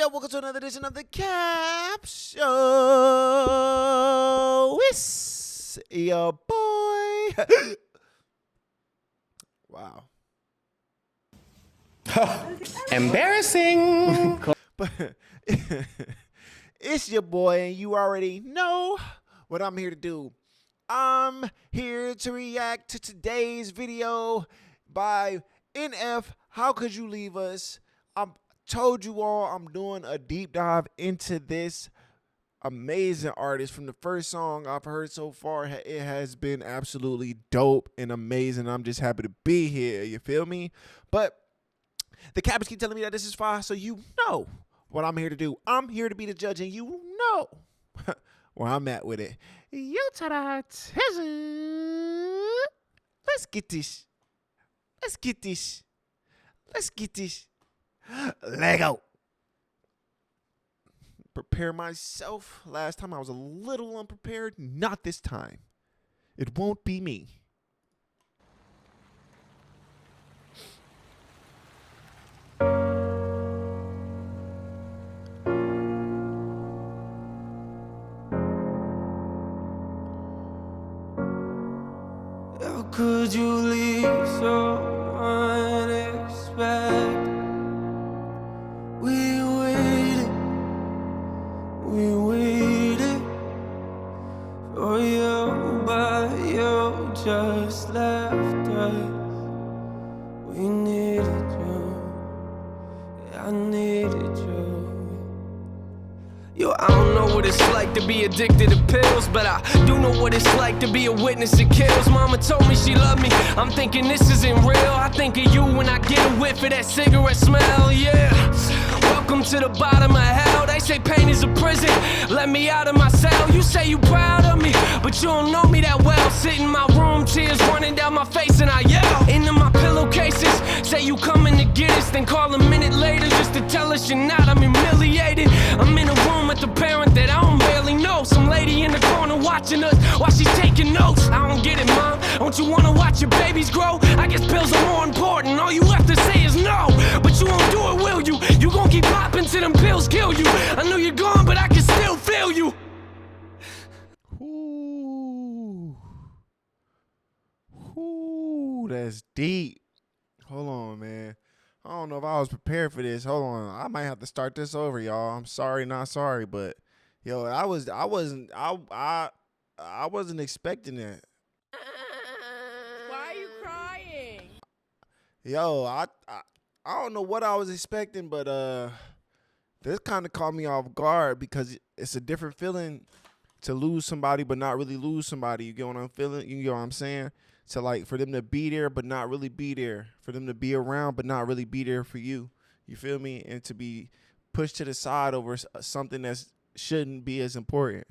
yo, welcome to another edition of the KAP Show. It's your boy. Wow. Embarrassing. But it's your boy, and you already know what I'm here to do. I'm here to react to today's video by NF. How could you leave us? I told you all I'm doing a deep dive into this amazing artist. From the first song I've heard so far, it has been absolutely dope and amazing. I'm just happy to be here. You feel me? But the cappers keep telling me that this is fire, so you know what I'm here to do. I'm here to be the judge, and you know where I'm at with it. Yo, ta-da, let's get this. Let's get this. Let's get this. Lego. Prepare myself. Last time I was a little unprepared. Not this time. It won't be me. How could you leave so unexpected? We waited for you, but you just left us. We needed you, I needed you. Yo, I don't know what it's like to be addicted to pills, but I do know what it's like to be a witness that kills. Mama told me she loved me, I'm thinking this isn't real. I think of you when I get a whiff of that cigarette smell, yeah. Welcome to the bottom of hell. They say pain is a prison, let me out of my cell. You say you proud of me, but you don't know me that well. Sit in my room, tears running down my face, and I yell into my pillowcases. Say you coming to get us, then call a minute later just to tell us you're not. I'm humiliated. I'm in a room with the parent that I don't barely know. Some lady in the corner watching us while she's taking notes. I don't get it, mom. Don't you wanna watch your babies grow? I guess pills are more important. All you have to say is no, but you won't do it, will you? You gon' keep popping till them pills kill you. I know you're gone, but I can still feel you. Ooh, that's deep. Hold on, man. I don't know if I was prepared for this. Hold on, I might have to start this over, y'all. I'm sorry, not sorry, but yo, I wasn't expecting that. Why are you crying? Yo, I don't know what I was expecting, but this kind of caught me off guard because it's a different feeling to lose somebody but not really lose somebody. You get what I'm feeling? You get what I'm saying? So like for them to be there but not really be there, for them to be around but not really be there for you. You feel me? And to be pushed to the side over something that shouldn't be as important.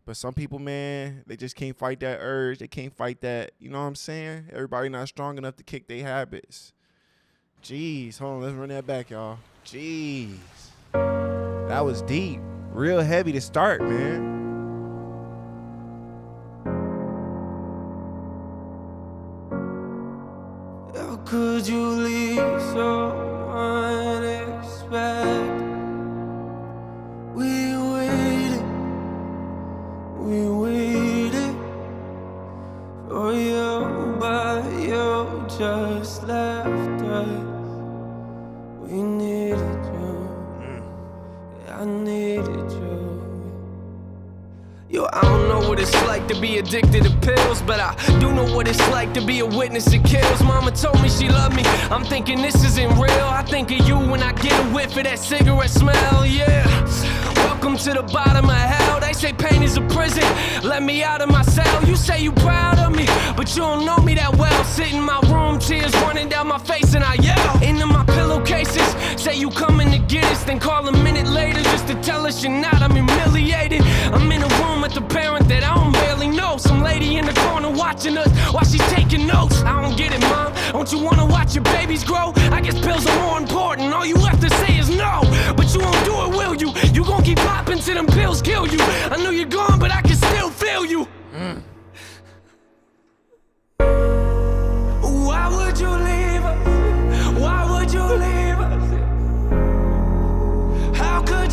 But some people, man, they just can't fight that urge. They can't fight that, you know what I'm saying? Everybody not strong enough to kick their habits. Jeez, hold on, let's run that back, y'all. Jeez. That was deep. Real heavy to start, man. How could you leave so unexpected? We waited for you, but you just left us. We needed you, I needed you. Yo, I don't know what it's like to be addicted to pills, but I do know what it's like to be a witness that kills. Mama told me she loved me, I'm thinking this isn't real. I think of you when I get a whiff of that cigarette smell, yeah. Welcome to the bottom of hell. They say pain is a prison, let me out of my cell. You say you proud of me, but you don't know me that well. Sit in my room, tears running down my face, and I yell into my pillowcases. Say you coming to get us, then call a minute later just to tell us you're not. I'm humiliated. I'm in a room with the parent that I don't barely know. Some lady in the corner watching us while she's taking notes. I don't get it, mom. Don't you wanna watch your babies grow? I guess pills are more important. All you have to say is no, but you won't do it, will you? You gon' keep popping till them pills kill you. I know you're gone, but I can still feel you. Why would you leave us? Why would you leave us? How could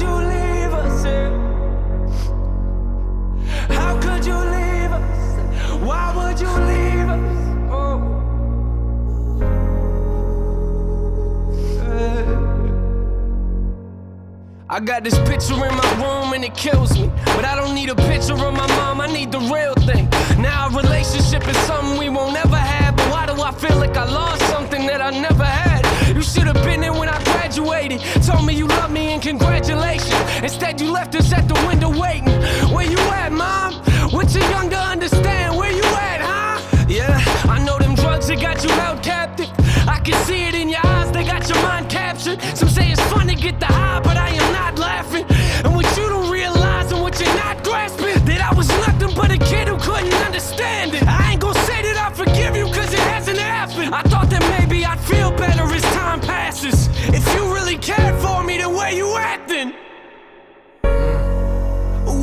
I got this picture in my room and it kills me. But I don't need a picture of my mom, I need the real thing. Now a relationship is something we won't ever have. But why do I feel like I lost something that I never had? You should have been there when I graduated. Told me you love me and congratulations. Instead you left us at the window waiting. Where you at, mom? What you young to understand? Where you at, huh? Yeah, I know them drugs that got you held captive. I can see it in your eyes, they got your mind captured. Some say it's fun to get the high, but I am not laughing. And what you don't realize and what you're not grasping, that I was nothing but a kid who couldn't understand it. I ain't gonna say that I forgive you cause it hasn't happened. I thought that maybe I'd feel better as time passes. If you really cared for me, then where you at then?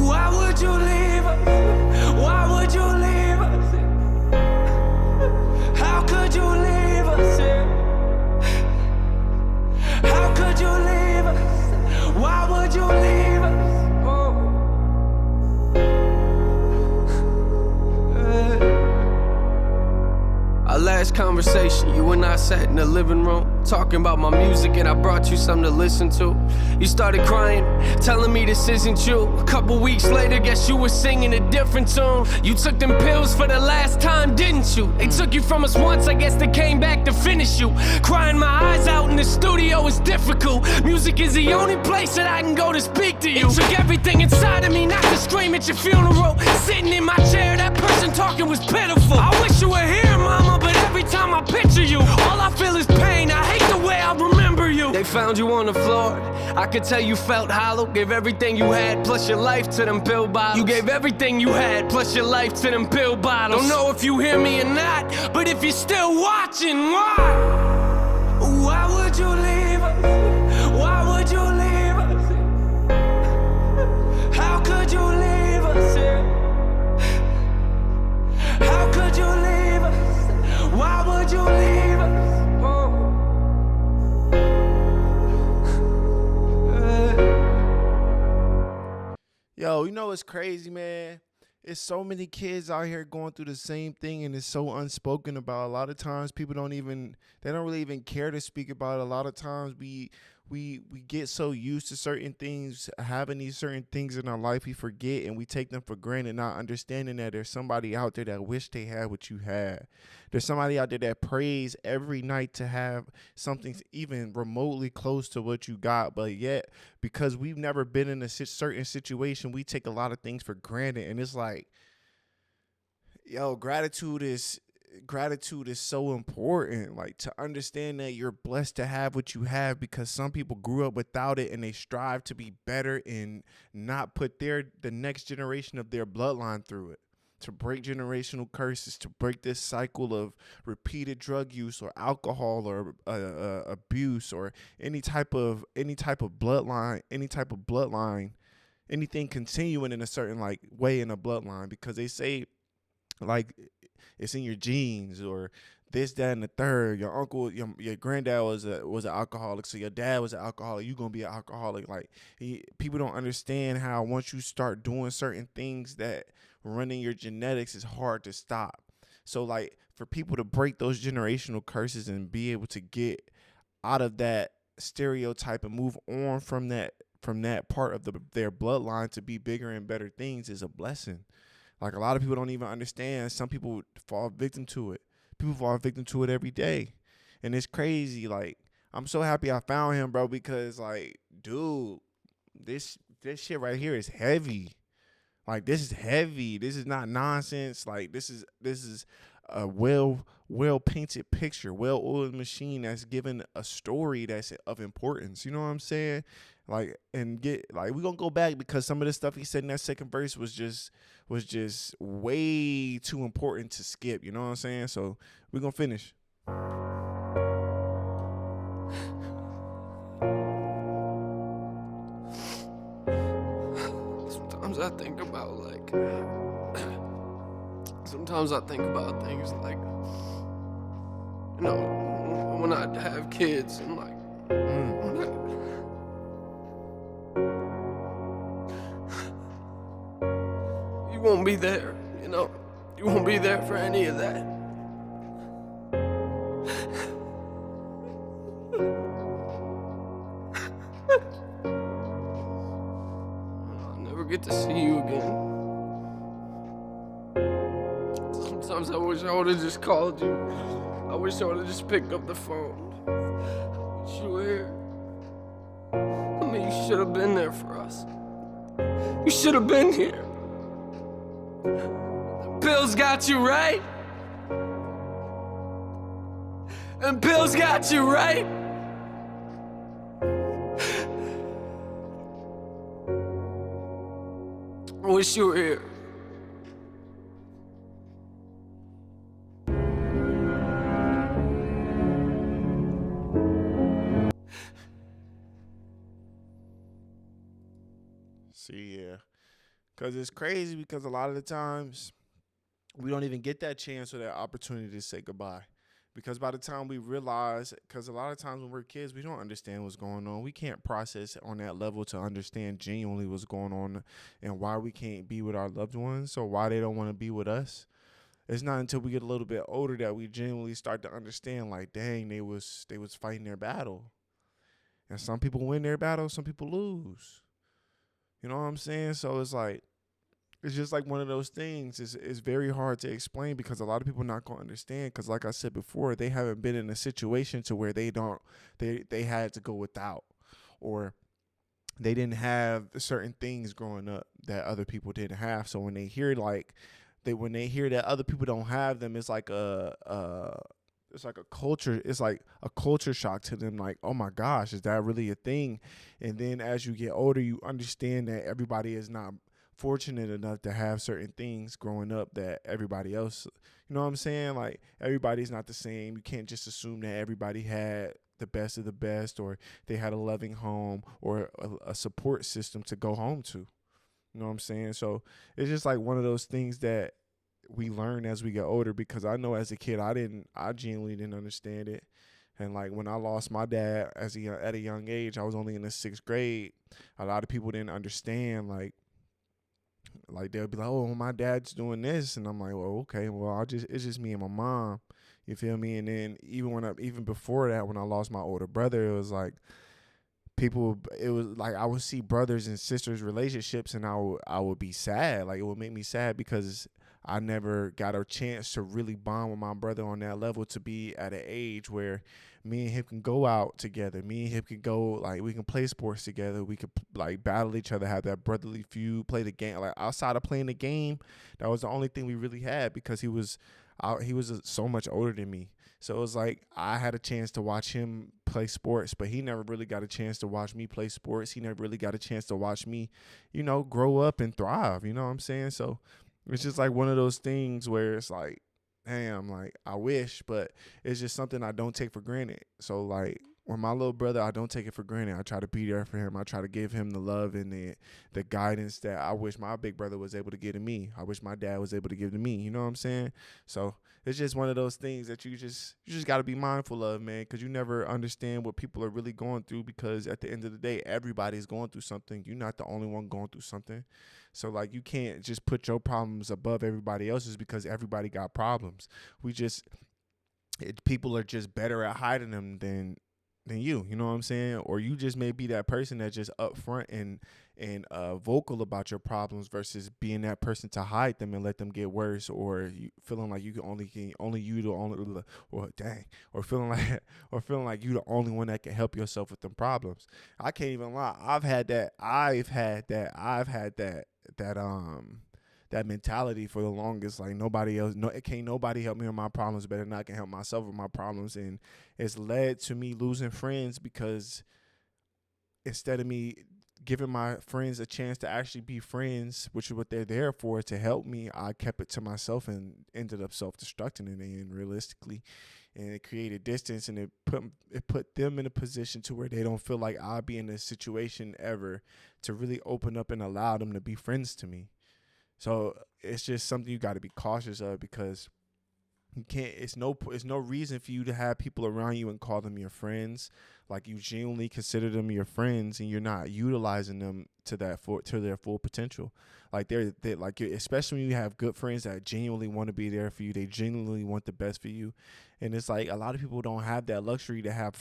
Why would you leave us? Why would you leave us? How could you leave us? How could you leave us? Why would you leave us? Our last conversation, you and I sat in the living room, talking about my music, and I brought you something to listen to. You started crying, telling me this isn't you. A couple weeks later, guess you were singing a different tune. You took them pills for the last time, didn't you? They took you from us once, I guess they came back to finish you. Crying my eyes out in the studio is difficult. Music is the only place that I can go to speak to you. It took everything inside of me not to scream at your funeral. Sitting in my chair, that person talking was pitiful. I wish you were here, mama, but every time I picture you, all I feel is pain. I hate the way I remember you. They found you on the floor. I could tell you felt hollow. Gave everything you had, plus your life to them pill bottles. You gave everything you had, plus your life to them pill bottles. Don't know if you hear me or not, but if you're still watching, why? Why would you leave us? Why would you leave us? How could you leave us? How could you leave us? Why would you leave us? Yo, you know what's crazy, man? It's so many kids out here going through the same thing, and it's so unspoken about. A lot of times people don't really even care to speak about it. A lot of times we get so used to certain things, having these certain things in our life, we forget and we take them for granted, not understanding that there's somebody out there that wish they had what you had. There's somebody out there that prays every night to have something even remotely close to what you got, but yet because we've never been in a certain situation, we take a lot of things for granted. And it's like, yo, gratitude is so important, like to understand that you're blessed to have what you have, because some people grew up without it and they strive to be better and not put the next generation of their bloodline through it, to break generational curses, to break this cycle of repeated drug use or alcohol or abuse or any type of bloodline, anything continuing in a certain like way in a bloodline, because they say like it's in your genes or this, that, and the third. Your uncle, your granddad was an alcoholic, so your dad was an alcoholic. You're gonna be an alcoholic. Like people don't understand how once you start doing certain things that running your genetics is hard to stop. So like for people to break those generational curses and be able to get out of that stereotype and move on from that part of their bloodline to be bigger and better things is a blessing. Like a lot of people don't even understand. Some people fall victim to it. People fall victim to it every day. And it's crazy. Like, I'm so happy I found him, bro, because like, dude, this shit right here is heavy. Like, this is heavy. This is not nonsense. Like, this is a well painted picture, well oiled machine that's given a story that's of importance. You know what I'm saying? Like, and we're gonna go back because some of the stuff he said in that second verse was just way too important to skip. You know what I'm saying? So we're gonna finish. Sometimes I think about things like, you know, when I have kids and like, you won't be there, you know, you won't be there for any of that. get to see you again. Sometimes I wish I would've just called you. I wish I would've just picked up the phone. I wish you were here. I mean, you should have been there for us. You should have been here. The pills got you right. And pills got you right. I wish you were here. See, yeah. Because it's crazy because a lot of the times we don't even get that chance or that opportunity to say goodbye. Because by the time we realize, because a lot of times when we're kids, we don't understand what's going on. We can't process on that level to understand genuinely what's going on and why we can't be with our loved ones or why they don't want to be with us. It's not until we get a little bit older that we genuinely start to understand, like, dang, they was fighting their battle. And some people win their battle, some people lose. You know what I'm saying? So it's like, it's just like one of those things. It's very hard to explain because a lot of people not going to understand because, like I said before, they haven't been in a situation to where they had to go without or they didn't have certain things growing up that other people didn't have. So when they hear that other people don't have them, it's like a culture shock to them. Like, oh my gosh, is that really a thing? And then as you get older, you understand that everybody is not fortunate enough to have certain things growing up that everybody else, you know what I'm saying? Like, everybody's not the same. You can't just assume that everybody had the best of the best or they had a loving home or a support system to go home to. You know what I'm saying? So it's just like one of those things that we learn as we get older, because I know as a kid, I genuinely didn't understand it. And like when I lost my dad at a young age, I was only in the 6th grade. A lot of people didn't understand, like they'll be like, oh, my dad's doing this. And I'm like, well, okay, well, it's just me and my mom. You feel me? And then even before that, when I lost my older brother, it was like I would see brothers and sisters relationships and I would be sad. Like, it would make me sad because I never got a chance to really bond with my brother on that level, to be at an age where me and him can go out together. Me and him can go, like, we can play sports together. We could like battle each other, have that brotherly feud, play the game. Like, outside of playing the game, that was the only thing we really had, because he was so much older than me. So it was like I had a chance to watch him play sports, but he never really got a chance to watch me play sports. He never really got a chance to watch me, grow up and thrive. You know what I'm saying? So it's just like one of those things where it's like, damn, like, I wish, but it's just something I don't take for granted. So like, with my little brother, I don't take it for granted. I try to be there for him. I try to give him the love and the guidance that I wish my big brother was able to give to me. I wish my dad was able to give to me. You know what I'm saying? So it's just one of those things that you just got to be mindful of, man, because you never understand what people are really going through, because at the end of the day, everybody's going through something. You're not the only one going through something. So like, you can't just put your problems above everybody else's, because everybody got problems. People are just better at hiding them than you know what I'm saying? Or you just may be that person that's just upfront and vocal about your problems, versus being that person to hide them and let them get worse, or you feeling like you feeling like you the only one that can help yourself with them problems. I can't even lie. I've had that mentality for the longest. Like, can't nobody help me with my problems better than I can help myself with my problems. And it's led to me losing friends, because instead of me giving my friends a chance to actually be friends, which is what they're there for, to help me, I kept it to myself and ended up self-destructing in the end, realistically. And it created distance, and it put them in a position to where they don't feel like I'll be in a situation ever to really open up and allow them to be friends to me. So it's just something you got to be cautious of, because you can't. It's no reason for you to have people around you and call them your friends, like you genuinely consider them your friends, and you're not utilizing them to their full potential. Like they're like, especially when you have good friends that genuinely want to be there for you, they genuinely want the best for you, and it's like a lot of people don't have that luxury to have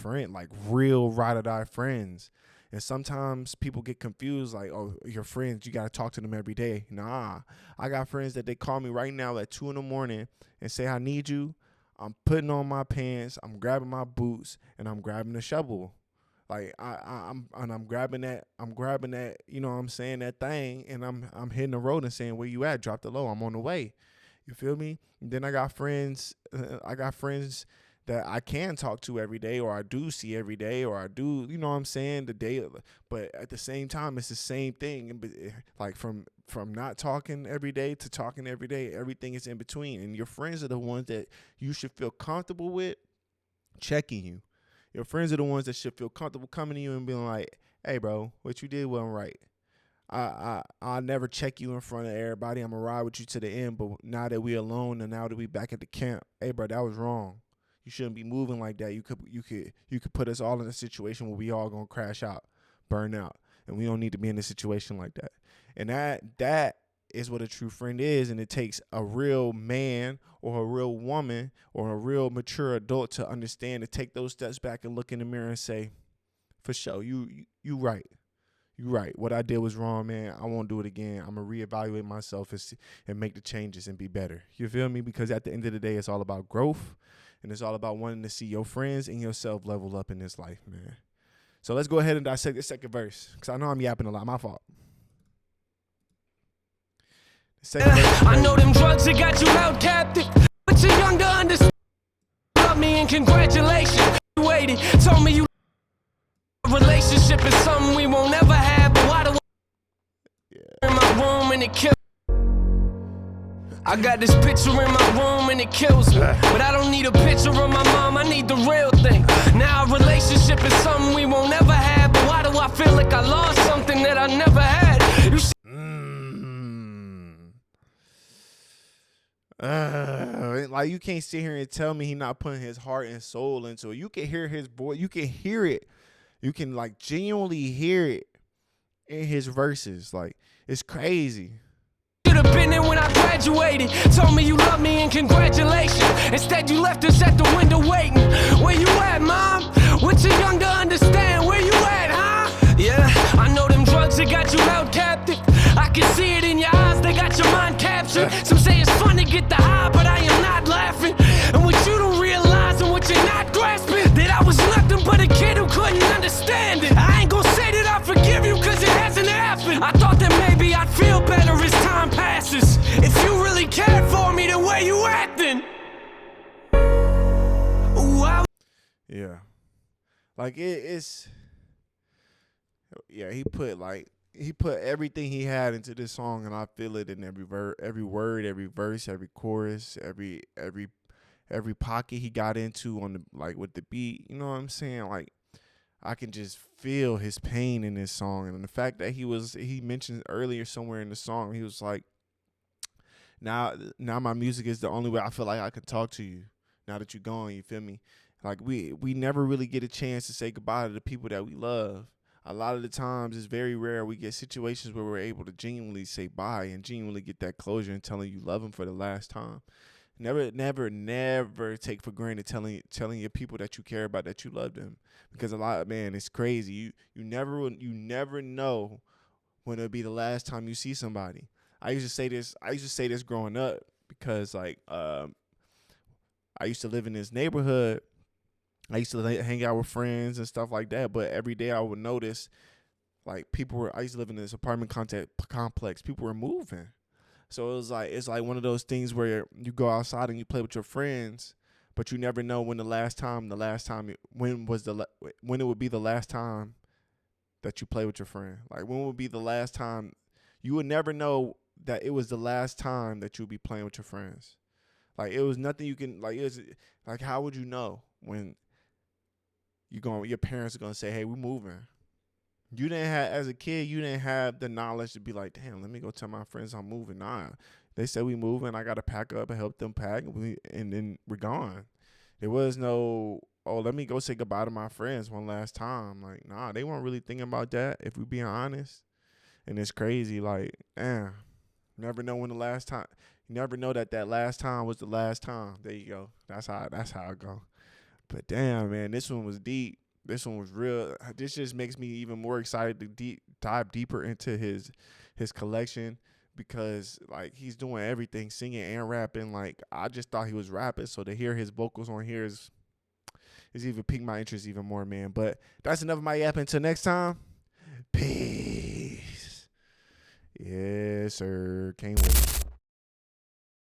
real ride or die friends. And sometimes people get confused, like, oh, your friends, you got to talk to them every day. Nah, I got friends that they call me right now at 2 a.m. and say, I need you. I'm putting on my pants, I'm grabbing my boots, and I'm grabbing the shovel. Like I'm grabbing that, you know what I'm saying, that thing, and I'm hitting the road and saying, where you at? Drop the low. I'm on the way. You feel me? And then I got friends that I can talk to every day, or I do see every day, or I do, you know what I'm saying, the day. But at the same time, it's the same thing. Like from not talking every day to talking every day, everything is in between. And your friends are the ones that you should feel comfortable with checking you. Your friends are the ones that should feel comfortable coming to you and being like, hey, bro, what you did wasn't right. I'll never check you in front of everybody. I'm going to ride with you to the end. But now that we alone and now that we back at the camp, hey, bro, that was wrong. You shouldn't be moving like that. You could put us all in a situation where we all going to crash out, burn out. And we don't need to be in a situation like that. And that is what a true friend is. And it takes a real man or a real woman or a real mature adult to understand, to take those steps back and look in the mirror and say, for sure, you right. You right. What I did was wrong, man. I won't do it again. I'm going to reevaluate myself and make the changes and be better. You feel me? Because at the end of the day, it's all about growth, and it's all about wanting to see your friends and yourself level up in this life, man. So let's go ahead and dissect the second verse, because I know I'm yapping a lot. My fault. I know them drugs that got you held captive, but you're young to understand. Love me and congratulations. You waited, told me you. Relationship is something we won't ever have, but why do I in my room and it kills? I got this picture in my room and it kills me, but I don't need a picture of my mom. I need the real thing. Now a relationship is something we won't ever have, but why do I feel like I lost something that I never had? Like, you can't sit here and tell me he not putting his heart and soul into it. You can hear his voice. You can hear it. You can, like, genuinely hear it in his verses. Like, it's crazy. Should have been there when I graduated. Told me you love me and congratulations. Instead you left us at the window waiting. Where you at, mom? We're too young to understand. Where you at, huh? Yeah, I know them drugs that got you held captive. I can see it in your eyes, they got your mind captured. Some say it's fun to get the high, but I am not laughing. And what you don't realize and what you're not grasping, that I was nothing but a kid who couldn't understand it. I ain't gonna say that I forgive you, cause it hasn't happened. I thought that maybe I'd feel better as time passes. If you really cared for me the way you acting. Ooh, yeah. Like, it's... Yeah, he put everything he had into this song, and I feel it in every word, every verse, every chorus, every pocket he got into on the, like, with the beat. You know what I'm saying? Like, I can just feel his pain in this song, and the fact that he mentioned earlier somewhere in the song, he was like, now my music is the only way I feel like I can talk to you. Now that you're gone, you feel me? Like, we never really get a chance to say goodbye to the people that we love. A lot of the times, it's very rare we get situations where we're able to genuinely say bye and genuinely get that closure and telling you love them for the last time. Never take for granted telling your people that you care about, that you love them, because it's crazy. You never know when it'll be the last time you see somebody. I used to say this growing up, because, like, I used to live in this neighborhood. I used to hang out with friends and stuff like that, but every day I would notice, like, I used to live in this apartment complex. People were moving. So it's like one of those things where you go outside and you play with your friends, but you never know when it would be the last time that you play with your friend. Like, when would be the last time? You would never know that it was the last time that you'd be playing with your friends. Like, it was nothing you can, like, it was like, how would you know when your parents are gonna say, hey, we're moving? You didn't have, as a kid, you didn't have the knowledge to be like, damn, let me go tell my friends I'm moving. Nah, they said we moving. I gotta pack up and help them pack, and then we're gone. There was no, oh, let me go say goodbye to my friends one last time. Like, nah, they weren't really thinking about that, if we're being honest. And it's crazy. Like, damn, never know when the last time. You never know that last time was the last time. There you go. That's how it go. But damn, man, this one was deep. This one was real. This just makes me even more excited to dive deeper into his collection because like he's doing everything, singing and rapping. Like I just thought he was rapping, so to hear his vocals on here is even piqued my interest even more, man. But that's enough of my yapping. Until next time, peace. Yes, sir. Can't wait.